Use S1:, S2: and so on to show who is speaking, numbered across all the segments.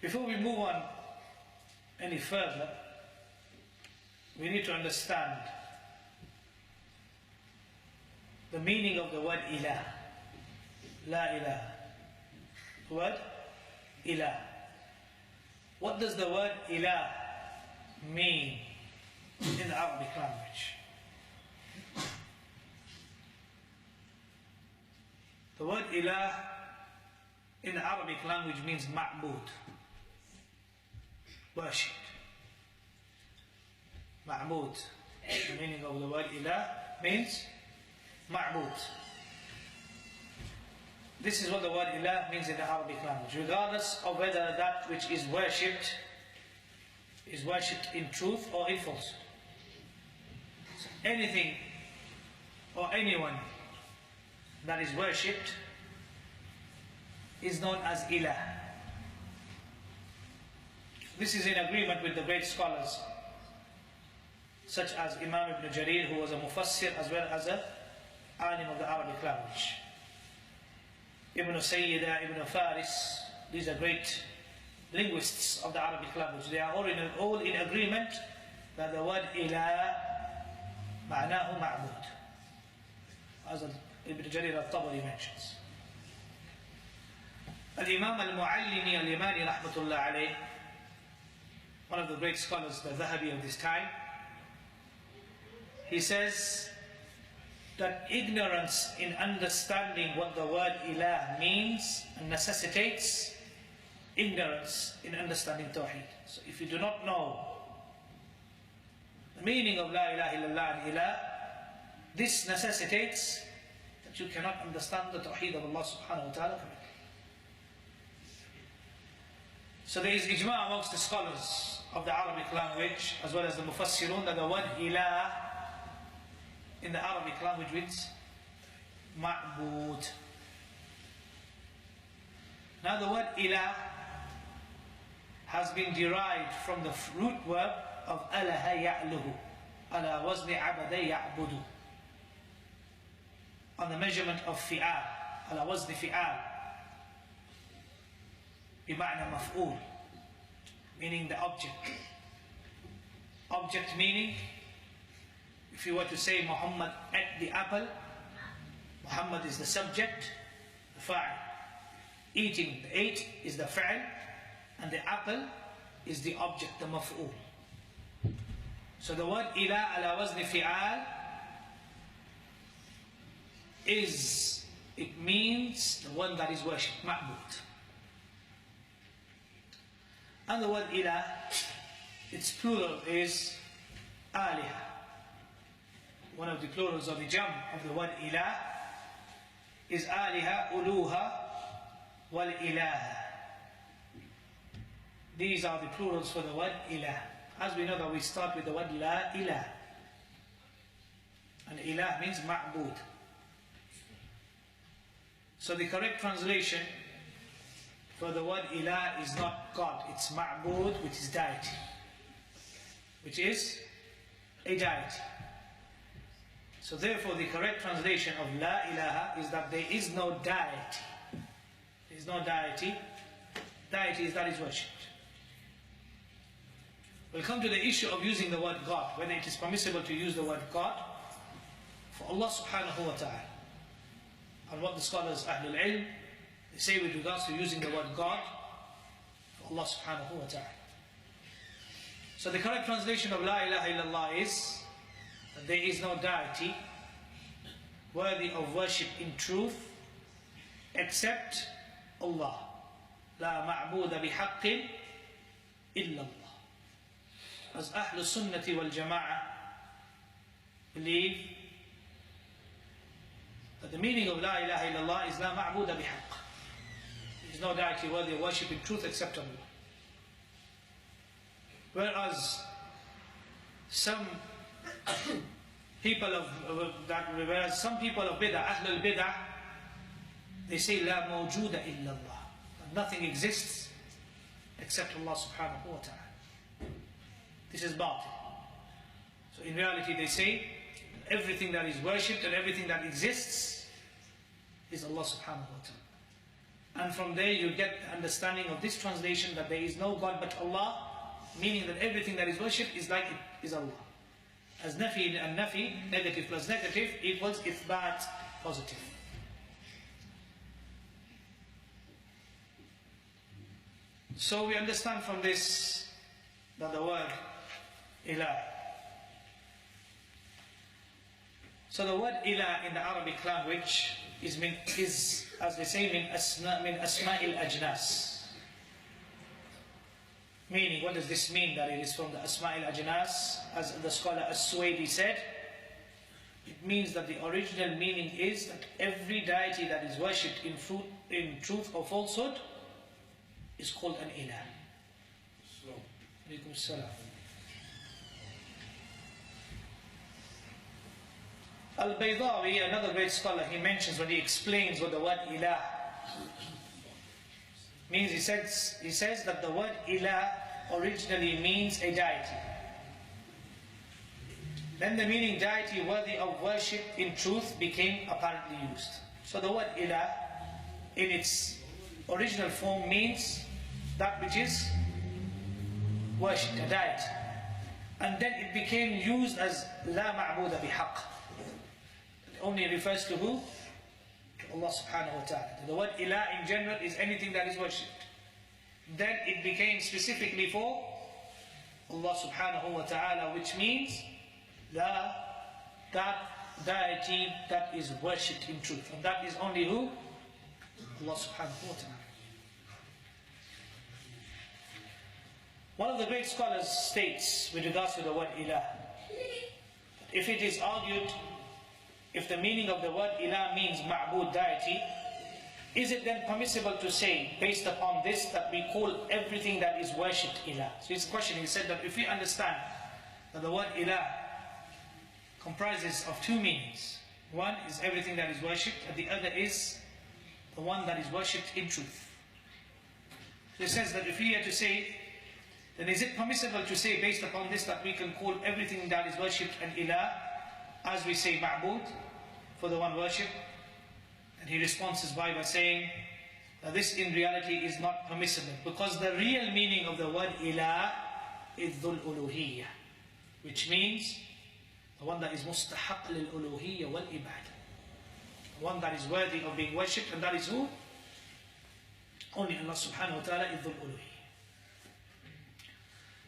S1: Before we move on any further, we need to understand the meaning of the word ilah. La ilaha. The word ilah. What does the word ilah mean in the Arabic language? The word ilah in the Arabic language means ma'bud, worshipped. Ma'bud. The meaning of the word ilah means ma'bud. This is what the word ilah means in the Arabic language, regardless of whether that which is worshipped in truth or in falsehood. So anything or anyone that is worshipped is known as ilah. This is in agreement with the great scholars such as Imam Ibn Jarir, who was a mufassir as well as a alim of the Arabic language. Ibn Sayyida, Ibn Faris, these are great linguists of the Arabic language. They are all in agreement that the word ilah ma'nahu ma'bud, as Ibn Jarir al-Tabari mentions. Al-Imam al-Muallimi al-Yamani rahmatullah alayh, one of the great scholars, the Dhahabi of this time, he says that ignorance in understanding what the word ilah means necessitates ignorance in understanding Tawheed. So if you do not know the meaning of La ilaha illallah and ilah, this necessitates that you cannot understand the Tawheed of Allah subhanahu wa ta'ala correctly. So there is ijma' amongst the scholars of the Arabic language as well as the mufassirun that the word ilah in the Arabic language means ma'bud. Now the word ilah has been derived from the root verb of alaha ya'luhu, ala wazni abada ya'budu, on the measurement of fi'al, ala wazni fi'al, bima'na maf'ul, meaning the object. Object meaning, if you were to say Muhammad ate the apple, Muhammad is the subject, the fa'il. Eating, the ate is the fa'il, and the apple is the object, the maf'ul. So the word ilah ala wazni fi'al it means the one that is worshipped, ma'bud. And the word ilah, its plural is aliha. One of the plurals of the jam of the word ilah is aliha, uluha, wal ilaha. These are the plurals for the word ilah. As we know that we start with the word la ilah. And ilah means ma'bud. So the correct translation for the word ilah is not God, it's ma'bud, which is deity. Which is a deity. So therefore the correct translation of la ilaha is that there is no deity. There is no deity. Deity is that is worshipped. We'll come to the issue of using the word God, whether it is permissible to use the word God for Allah subhanahu wa ta'ala. And what the scholars, Ahlul Ilm, they say with regards to using the word God for Allah subhanahu wa ta'ala. So the correct translation of La ilaha illallah is that there is no deity worthy of worship in truth except Allah. La ma'buda bihaqqin illallah. As Ahlul Sunnati wal Jama'ah believe that the meaning of La ilaha illallah is La ma'buda bihaqq. There is no deity worthy of worship in truth except Allah. Whereas some people of bid'ah, Ahlul Bid'ah, they say La mawjuda illallah, nothing exists except Allah subhanahu wa ta'ala. This is batil. So in reality they say everything that is worshipped and everything that exists is Allah subhanahu wa ta'ala. And from there you get the understanding of this translation that there is no God but Allah, meaning that everything that is worshipped is like it is Allah. As nafi and nafi, negative plus negative, equals ithbat, positive. So we understand from this that the word ilah. So the word ilah in the Arabic language is as they say, min asma'il ajnas. Meaning, what does this mean? That it is from the asma'il ajnas, as the scholar As-Suwaidi said. It means that the original meaning is that every deity that is worshipped in truth or falsehood is called an ilah. Alaykum as-salam. Al-Baydawi, another great scholar, he mentions when he explains what the word ilah means, he says that the word ilah originally means a deity. Then the meaning deity worthy of worship in truth became apparently used. So the word ilah in its original form means that which is worshipped, a deity. And then it became used as la ma'buda bihaq. It only refers to who? To Allah subhanahu wa ta'ala. The word ilah in general is anything that is worshipped. Then it became specifically for Allah subhanahu wa ta'ala, which means that deity that is worshipped in truth. And that is only who? Allah subhanahu wa ta'ala. One of the great scholars states with regards to the word ilah, if it is argued, if the meaning of the word ilah means ma'bud, deity, is it then permissible to say, based upon this, that we call everything that is worshipped ilah? So his question, he said that if we understand that the word ilah comprises of two meanings. One is everything that is worshipped, and the other is the one that is worshipped in truth. So he says that if we are to say, then is it permissible to say based upon this that we can call everything that is worshipped an ilah, as we say ma'bud, for the one worshipped? And he responds by saying that this in reality is not permissible, because the real meaning of the word ilah is dhul uluhiyyah, which means the one that is mustahaq lil uluhiyyah wal ibadah, the one that is worthy of being worshipped, and that is who? Only Allah subhanahu wa ta'ala is dhul uluhiyyah.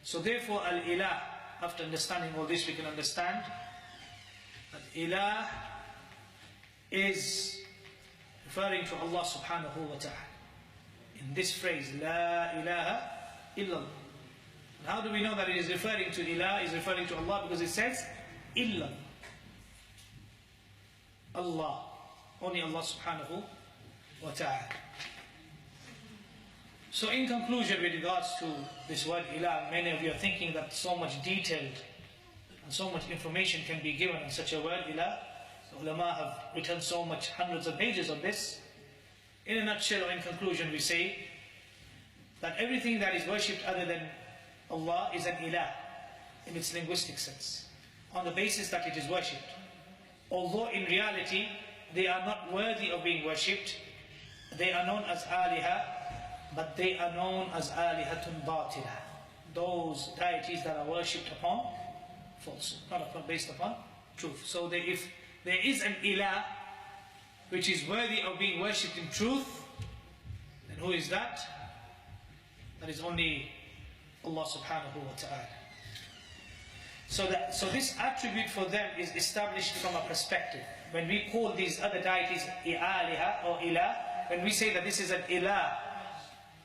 S1: So therefore al-ilah, after understanding all this, we can understand that ilah is referring to Allah subhanahu wa ta'ala. In this phrase, la ilaha illallah. And how do we know that it is referring to ilah, is referring to Allah? Because it says illallah. Allah. Only Allah subhanahu wa ta'ala. So in conclusion, with regards to this word ilah, many of you are thinking that so much detailed and so much information can be given on such a word ilah. Ulama have written so much, hundreds of pages on this. In a nutshell, or in conclusion, we say that everything that is worshipped other than Allah is an ilah in its linguistic sense, on the basis that it is worshipped. Although in reality they are not worthy of being worshipped, they are known as aliha, but they are known as alihatun batila, those deities that are worshipped upon falsehood, not based upon truth. So if there is an ilah which is worthy of being worshipped in truth, then who is that? That is only Allah subhanahu wa ta'ala. So this attribute for them is established from a perspective. When we call these other deities aliha or ilah, when we say that this is an ilah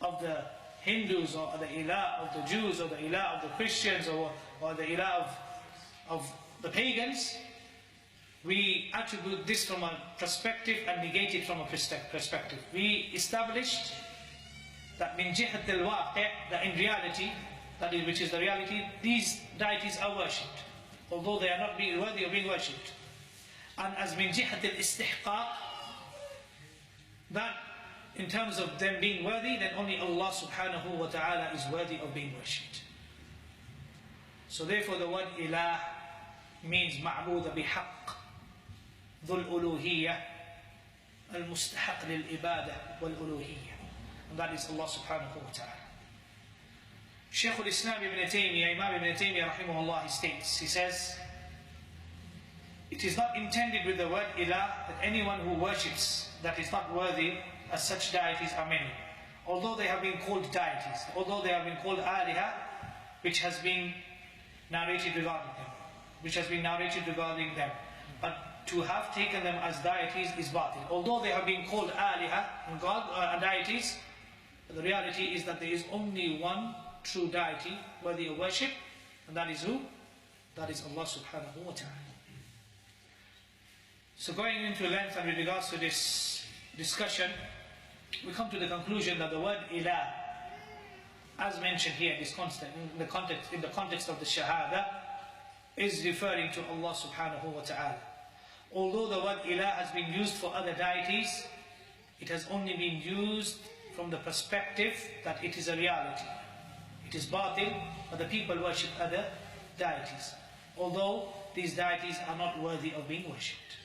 S1: of the Hindus, or the ilah of the Jews, or the ilah of the Christians, or the ilah of the pagans, we attribute this from a perspective and negate it from a perspective. We established that min jihat al-waqi', that in reality, which is the reality, these deities are worshipped, although they are not being worthy of being worshipped. And as min jihat al-istihqaq, that in terms of them being worthy, then only Allah subhanahu wa ta'ala is worthy of being worshipped. So therefore the word ilah means ma'buda bihaq, dhul uluhiyyah, al-mustahaq lil ibadah wal uluhiyyah. and that is Allah subhanahu wa ta'ala. Shaykh al-Islam ibn Taymiyyah, Imam ibn Taymiyyah rahimahullah, he states, he says, it is not intended with the word ilah that anyone who worships that is not worthy, as such deities are many. Although they have been called deities, although they have been called aliha, which has been narrated regarding them, but to have taken them as deities is batil. Although they have been called aliha and deities, the reality is that there is only one true deity worthy of worship, and that is who? That is Allah subhanahu wa ta'ala. So going into length and with regards to this discussion, we come to the conclusion that the word ilah, as mentioned here in the context of the shahada, is referring to Allah subhanahu wa ta'ala. Although the word ilah has been used for other deities, it has only been used from the perspective that it is a reality. It is batil, but the people worship other deities, although these deities are not worthy of being worshipped.